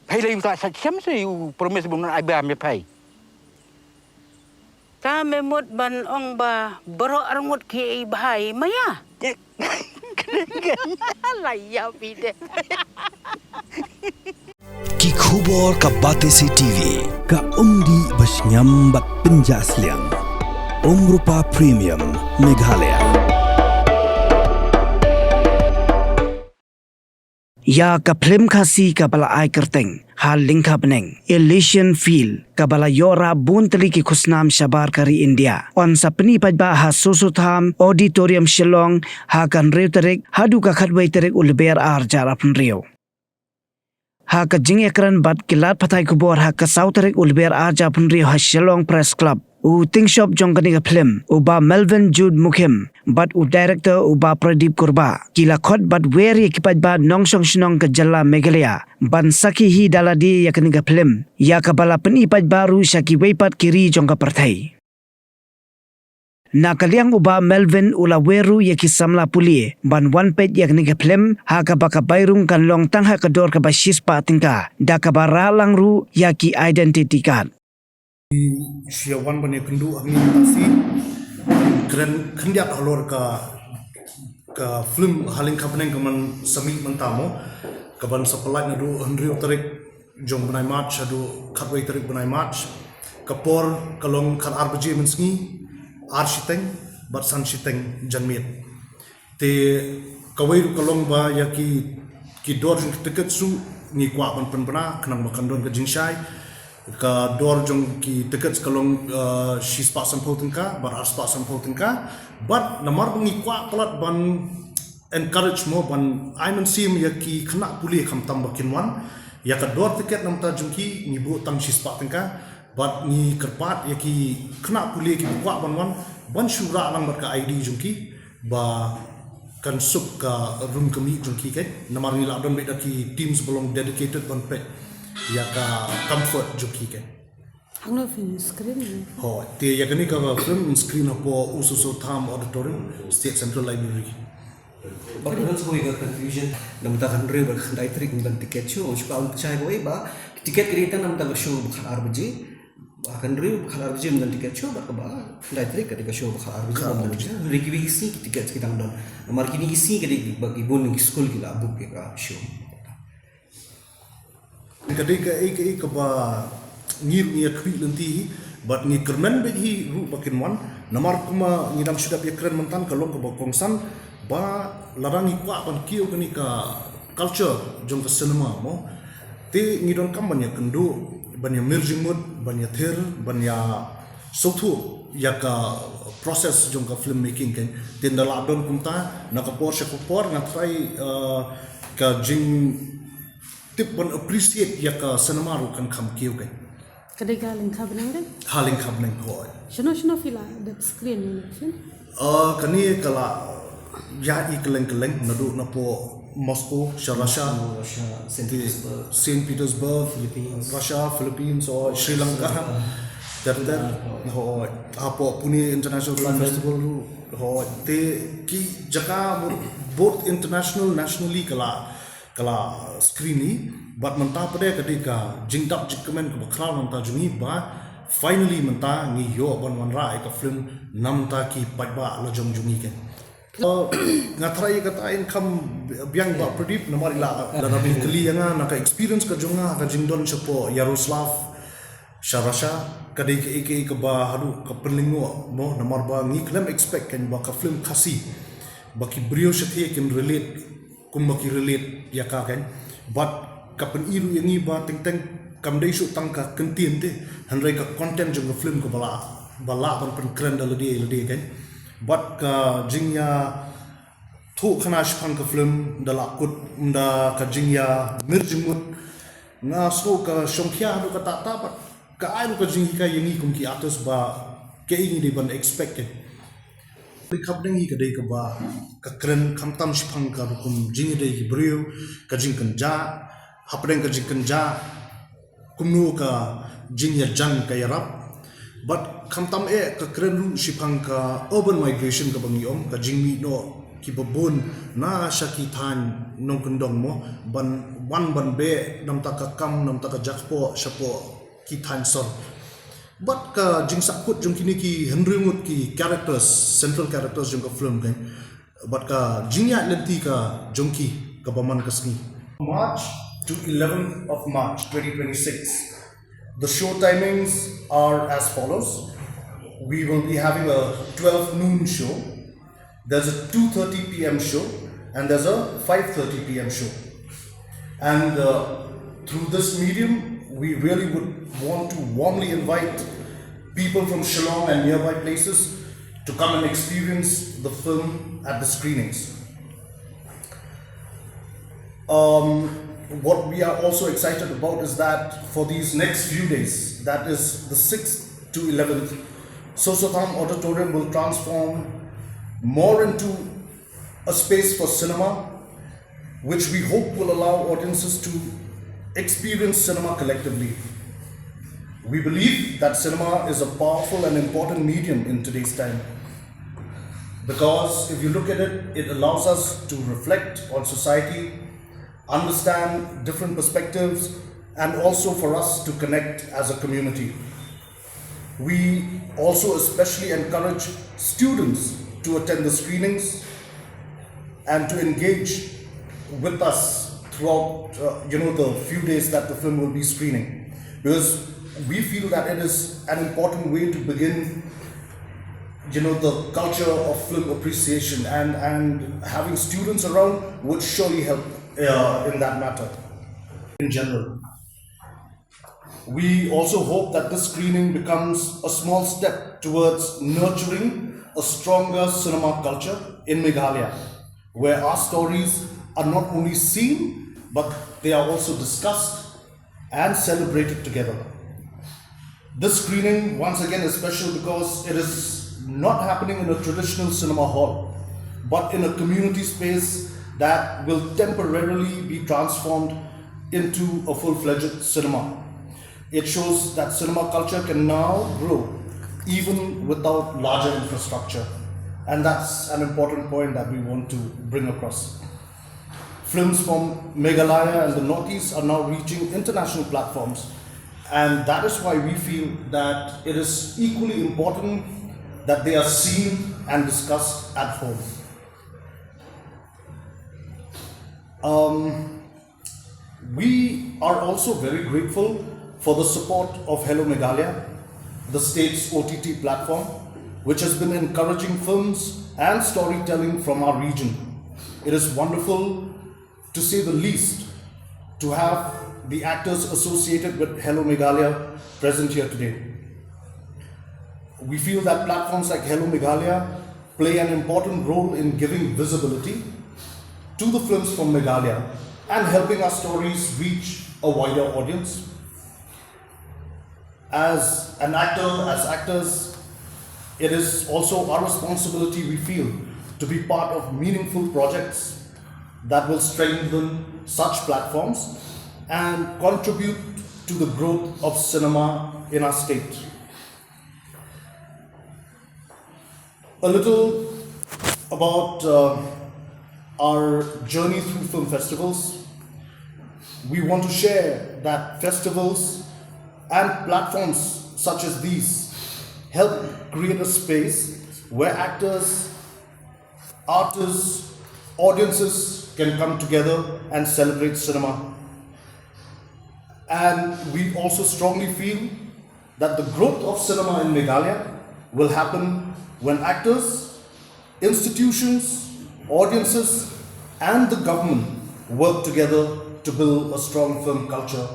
Phai lấy ta sạch chấm rồi promise bung ai ba me phai. Ta memut ban ong ba baro arngut ki bahai maya. Laya pide. Ki khubor ka Batesi TV ka umdi bas nyambat penjaslian. Rupa Premium Meghalaya. Ya ka Phim khasi ka bala ai kerteng hal Lyngkha Bneng Elysian Field ka bala yora bunteli ki khusnam shabar kari India on sa Pyni Paidbah ha Soso Tham Auditorium Shillong ha kan reu terek hadu ka khatwai terek ulber ar jar apun reu ha ka jing ekran bat kilat patai kubor ha ka sauterek ulber ar jar apun reu ha Shillong Press Club u ting shop jongkani ka film uba Melvin Jude Mukim but u director uba Pradeep Kurba kila khot but weri ki Paidbah nongsong shnong ka jalla Meghalaya ban saki hi daladi yakani ka film ya ka bala Pyni Paidbah ru shaki weipat kiri jongka perthai nakaliang uba Melvin ula weru yaki samla pulie ban one page yakni ka film ha ka baka bairung kan long tang ha ka dor ka bashis pa tingka da ka baralang ru yaki identity card Siawan bani kendu angin tasi keren kendiat alor ka film Lyngkha Bneng kaman sami mentamo kaban sapalai nadu Andrew tarik jong benai march adu khatwai tarik benai march kapor kalong khat arbj mensngi architeng bat san chiteng janmit te kawai kalong ba yaki ki dor tiket su ni kwa ban penpena kenang makan don ke jingshai ka dor jong ki tiket kalong shi spa sampol tingka bar spa sampol tingka but namar ngi kwa plat ban encourage mo ban aiman sim ya ki khna puli kham tam bakin wan ya ka dor tiket nam ta jungki ni bu tang shi spa tingka but ni kerpat ya ki khna puli ki kwa ban shura lang bar ka id jungki ba kan sup ka room kami jungki ke namar ni la don be ki teams belong dedicated ban pet ya ka comfort jungki ke Hangno film screen. ho te ya kani ka film screen po Soso Tham Auditorium State Central Library Orang semua yang confusion, nama tak handre berkendai trik dengan tiket show. Supaya orang percaya bahawa tiket kereta nama tak show bukan RBJ, handre bukan RBJ dengan tiket show berkebal. Kendai trik ketika show bukan RBJ dengan tiket. Mereka isi tiket kita don. Nomor kini isi kedik bagi boning school kita book kita show. Ketika ke ba ngir tweet nanti, but ni kermen bagi ru bakin wan. Nomor kuma ngidam sudah ya keren mentan kalau ke bokongsan. Ba larangi kwa ban kio kani ka culture jong ka cinema mo te ngidon kam ban ya kendu ban ya merging mode ban ya ther ban ya sotu ya ka process jong ka film making kan ten da labon kumta na ka por sha ko por na try ka jing tip ban appreciate ya ka cinema ru kan kham kio kan Kadai Lyngkha Bneng deh. Lyngkha Bneng ho Shino fila the screen film. Kani kala ya keleng nadu napo Moscow, Russia, Saint Petersburg, Russia, Philippines or Sri Lanka. Terter ho apo Pyni International Film Festival ho te ki jaka both international nationally kala screen ni but menta pada ketika jingdap jikmen ke bakral menta jungi ba finally menta ngi yo ban rai ka film namta ki Paidbah la jong jungi ken ngatrai kata income biang ba Pradeep namar ila da nabi kali yang naka experience ka jonga ka jingdon chapo Yaroslav Sharasha kadai ke ba hadu ka perlingo mo namar ba ngi klem expect kan ba ka film khasi baki brio shathi can relate kum baki relate ya ka kan but ka pen iru yang ba teng kam dei su tang ka kentien te hanrai ka content jong film ko bala ban keren dalade kan but ka jingya thu khana shpang ka film dala kut da ka jingya mirjimut nga so ka shongkhya du ka ta pat ka ai ka jingi ka yangi kum ki atos ba ke ingi de ban expected Lyngkha Bneng ka dei ka ba ka kren khamtam shpang ka kum jingi dei ki brio ka jing kan ja hapdeng ka jing kan ja kumnu ka jingya jang ka yarap but khamtam ka kren ru shipang ka urban migration ka bangiom ka jingmi no ki babun na shaki than nong kundong mo ban be nam taka kam nam taka jakpo shapo ki than sor but ka jing sakut jung kini ki hendringut ki characters central characters jung ka film kan but ka jingya lenti ka jungki ka baman ka Sngi March to 11th of March 2026. The show timings are as follows. We will be having a 12 noon show. There's a 2:30 p.m. show and there's a 5:30 p.m. show. And through this medium, we really would want to warmly invite people from Shillong and nearby places to come and experience the film at the screenings. What we are also excited about is that for these next few days, that is the 6th to 11th, Soso Tham Auditorium will transform more into a space for cinema, which we hope will allow audiences to experience cinema collectively. We believe that cinema is a powerful and important medium in today's time, because if you look at it, it allows us to reflect on society, understand different perspectives, and also for us to connect as a community. We also especially encourage students to attend the screenings and to engage with us throughout the few days that the film will be screening, because we feel that it is an important way to begin the culture of film appreciation, and having students around would surely help in that matter in general. We also hope that this screening becomes a small step towards nurturing a stronger cinema culture in Meghalaya, where our stories are not only seen, but they are also discussed and celebrated together. This screening, once again, is special because it is not happening in a traditional cinema hall, but in a community space that will temporarily be transformed into a full-fledged cinema. It shows that cinema culture can now grow even without larger infrastructure, and that's an important point that we want to bring across. Films from Meghalaya and the Northeast are now reaching international platforms, and that is why we feel that it is equally important that they are seen and discussed at home. We are also very grateful for the support of Hello Meghalaya, the state's OTT platform, which has been encouraging films and storytelling from our region. It is wonderful, to say the least, to have the actors associated with Hello Meghalaya present here today. We feel that platforms like Hello Meghalaya play an important role in giving visibility to the films from Meghalaya and helping our stories reach a wider audience. As an actor, as actors, it is also our responsibility, we feel, to be part of meaningful projects that will strengthen such platforms and contribute to the growth of cinema in our state. A little about our journey through film festivals. We want to share that festivals and platforms such as these help create a space where actors, artists, audiences can come together and celebrate cinema. And we also strongly feel that the growth of cinema in Meghalaya will happen when actors, institutions, audiences, and the government work together to build a strong film culture.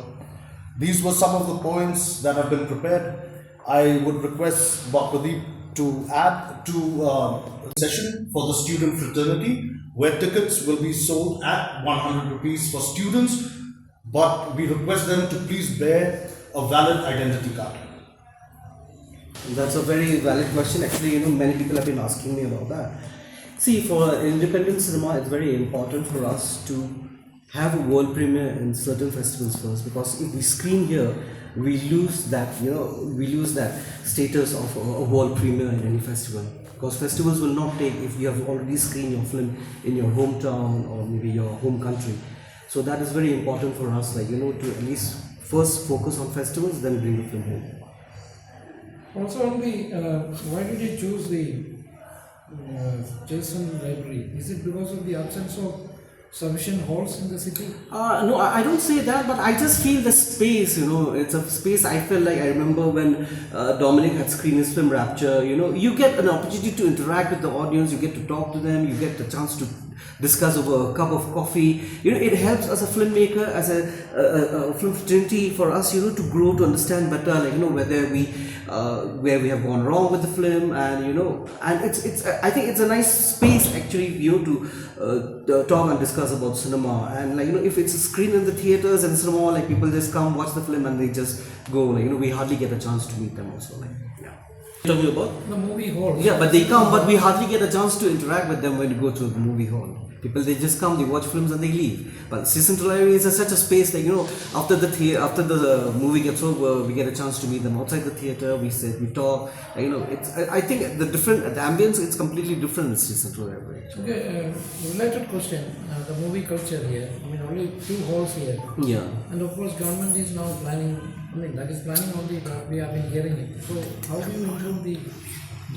These were some of the points that have been prepared. I would request Pradeep to add to a session for the student fraternity, where tickets will be sold at 100 rupees for students, but we request them to please bear a valid identity card. That's a very valid question. Actually, many people have been asking me about that. See, for independent cinema, it's very important for us to have a world premiere in certain festivals first, because if we screen here, we lose that, we lose that status of a world premiere in any festival. because festivals will not take if you have already screened your film in your hometown or maybe your home country. So that is very important for us, like, to at least first focus on festivals, then bring the film home. Also on the, why did you choose the Jason Library? Is it because of the absence of sufficient halls in the city? No, I don't say that, but I just feel the space, it's a space. I feel like I remember when Dominic had screened his film Rapture, you get an opportunity to interact with the audience, you get to talk to them, you get the chance to discuss over a cup of coffee. It helps as a filmmaker, as a film fraternity for us, to grow, to understand better, like, where we have gone wrong with the film, and and it's I think it's a nice space actually, to talk and discuss about cinema. And like, if it's a screen in the theaters and cinema, like, people just come watch the film and they just go, like, we hardly get a chance to meet them also, like, yeah. Talking about The movie hall. yeah, but they come, but we hardly get a chance to interact with them when we go to the movie hall. People, they just come, they watch films and they leave. But Central Library is such a space, like, after the movie gets over, we get a chance to meet them outside the theater. We sit, we talk. I think the ambience, it's completely different in Central Library. Okay, related question. The movie culture here. I mean, only 2 halls here. Yeah. And of course, government is now planning. I mean, that is planning on the. We have been hearing it. So, how do you improve the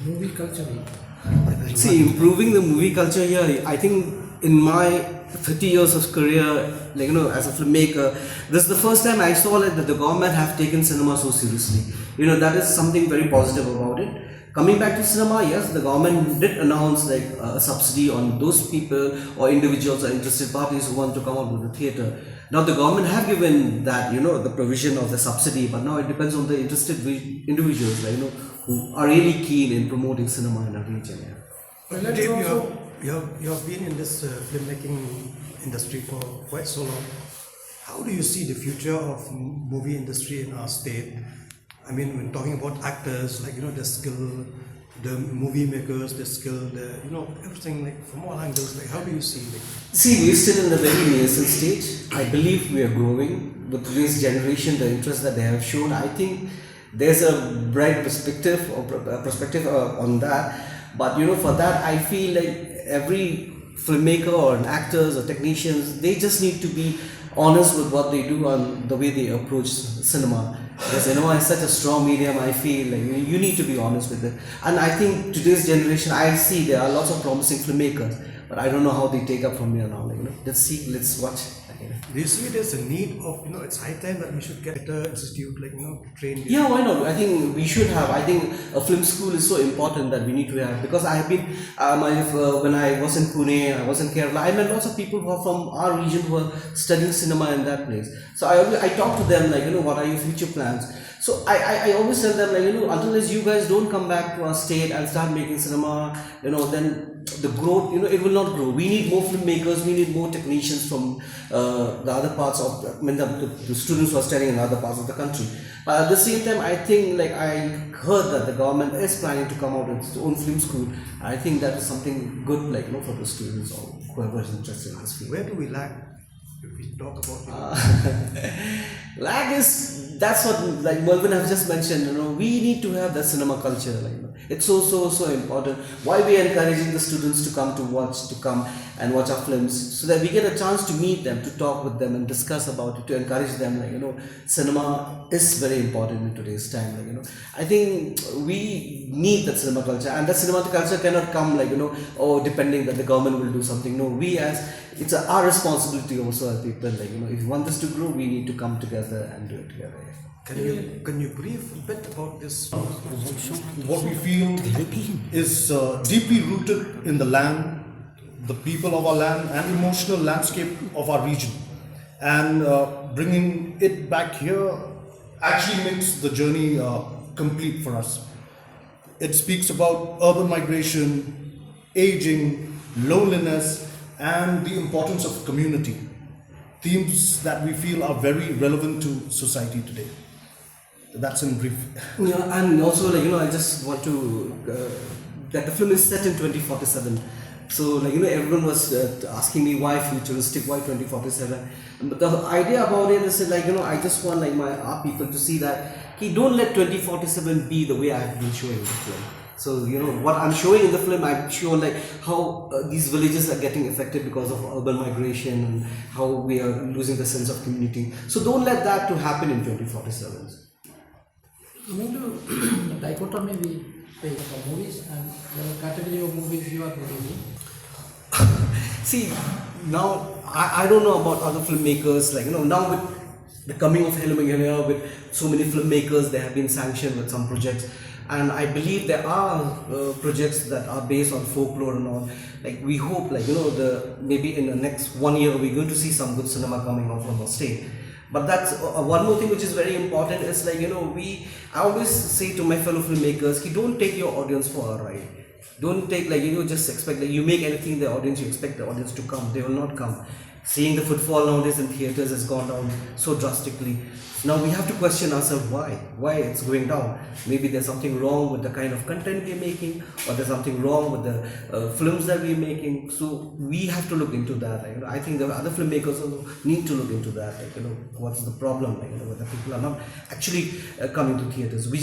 movie culture here? See, improving the movie culture here, I think in my 30 years of career, like, as a filmmaker, this is the first time I saw that the government have taken cinema so seriously. That is something very positive about it. Coming back to cinema, yes, the government did announce like a subsidy on those people or individuals or interested parties who want to come out with the theatre. Now the government have given that, the provision of the subsidy, but now it depends on the interested individuals, like, who are really keen in promoting cinema in a region. Yeah. Dave, you have been in this filmmaking industry for quite so long. How do you see the future of movie industry in our state? I mean, when talking about actors, like, the skill, the movie makers, the skill, everything, like, from all angles, like, how do you see it? See, we're still in the very nascent stage. I believe we are growing with today's generation, the interest that they have shown. I think there's a bright perspective on that. But for that, I feel like every filmmaker or actors or technicians, they just need to be honest with what they do and the way they approach cinema. Because cinema is such a strong medium, I feel like you need to be honest with it. And I think today's generation, I see there are lots of promising filmmakers, but I don't know how they take up from here now. Like, let's see, let's watch. Do you see there's a need of, it's high time that we should get an institute, like, to train? Yeah, why not? I think we should have. I think a film school is so important that we need to have, because I have been, when I was in Pune, I was in Kerala, I met lots of people who are from our region who are studying cinema in that place. So I talk to them, like, what are your future plans? So I always tell them, like, until you guys don't come back to our state and start making cinema, then the growth, it will not grow. We need more filmmakers, we need more technicians from the other parts of, the students who are studying in other parts of the country. But at the same time, I think, like, I heard that the government is planning to come out with its own film school. I think that is something good, like, for the students or whoever is interested in this field. Where do we lag? If we talk about lag is, that's what, like Melvin has just mentioned, we need to have that cinema culture, like, it's so important. Why we are encouraging the students to come and watch our films, so that we get a chance to meet them, to talk with them and discuss about it, to encourage them, like, cinema is very important in today's time, like, I think we need that cinema culture, and that cinema culture cannot come, like, depending that the government will do something. No, it's our responsibility also as people, like, if you want this to grow, we need to come together and do it together. Can you brief a bit about this? What we feel is deeply rooted in the land, the people of our land, and emotional landscape of our region. And bringing it back here actually makes the journey complete for us. It speaks about urban migration, aging, loneliness, and the importance of community. Themes that we feel are very relevant to society today. That's in brief. Yeah, and also, like, I just want to that the film is set in 2047. So, like, everyone was asking me why futuristic, why 2047. But the idea about it is, like, I just want, like, our people to see that don't let 2047 be the way I have been showing the film. So what I'm showing in the film, I'm showing like how these villages are getting affected because of urban migration and how we are losing the sense of community. So don't let that to happen in 2047. You mean to dichotomy the movies and the category of movies you are releasing? See, now I don't know about other filmmakers. Like now with the coming of Hello Meghalaya, with so many filmmakers, they have been sanctioned with some projects. And I believe there are projects that are based on folklore and all. Like we hope, maybe in the next 1 year we're going to see some good cinema coming out from our state. But that's one more thing which is very important is I always say to my fellow filmmakers, don't take your audience for a ride. Don't take just expect you make anything in the audience, you expect the audience to come. They will not come. Seeing the footfall nowadays in theatres has gone down so drastically. Now we have to question ourselves why it's going down. Maybe there's something wrong with the kind of content we're making, or there's something wrong with the films that we're making. So we have to look into that. I think the other filmmakers also need to look into that. What's the problem? Whether people are not actually coming to theatres. We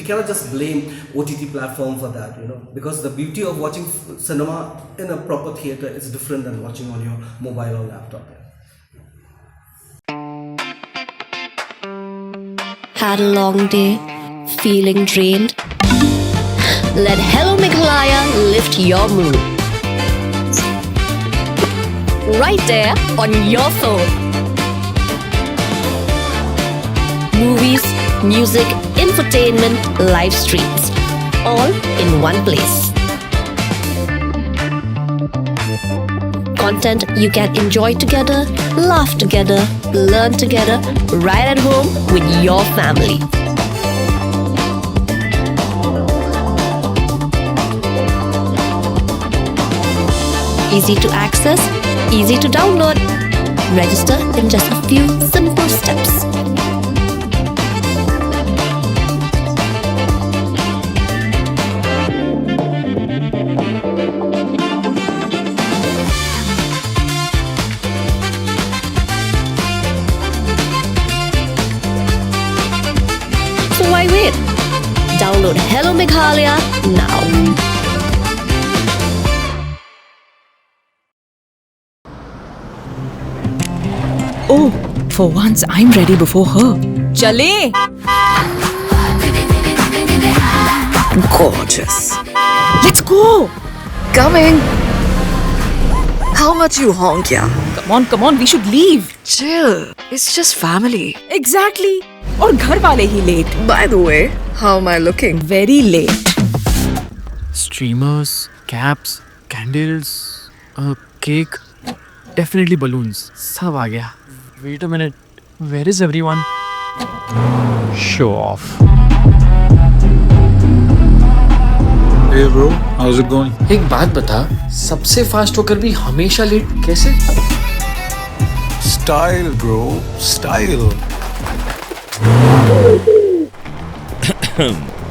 cannot just blame OTT platform for that. Because the beauty of watching cinema in a proper theatre is different than watching on your mobile or laptop. Had a long day, feeling drained? Let Hello Meghalaya lift your mood. Right there on your phone. Movies, music, infotainment, live streams, all in one place. Content you can enjoy together, laugh together, learn together, right at home with your family. Easy to access, easy to download. Register in just a few simple steps. So why wait? Download Hello Meghalaya now. Oh, for once I'm ready before her. Chale! Gorgeous. Let's go! Coming. How much you honk, yeah? Come on, we should leave. Chill. It's just family. Exactly. और घर वाले ही late. By the way, how am I looking? Very late. Streamers, caps, candles, cake, definitely balloons. सब आ गया. Wait a minute. Where is everyone? Show off. Hey bro, how's it going? एक बात बता, सबसे fast होकर भी हमेशा लेट कैसे? Style bro, style.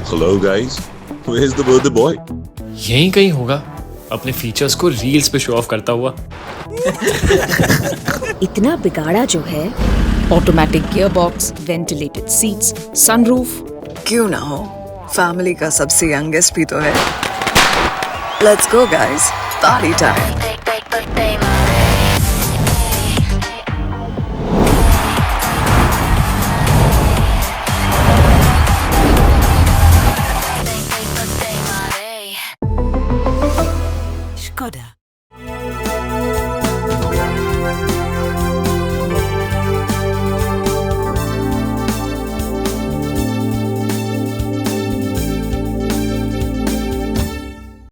Hello guys, where's the birthday boy? यहीं कहीं होगा, अपने फीचर्स को रील्स पे शो ऑफ करता हुआ. इतना बिगाड़ा जो है. Automatic gearbox, ventilated seats, sunroof. क्यों ना हो? Family का सबसे youngest भी तो है. Let's go guys, party time.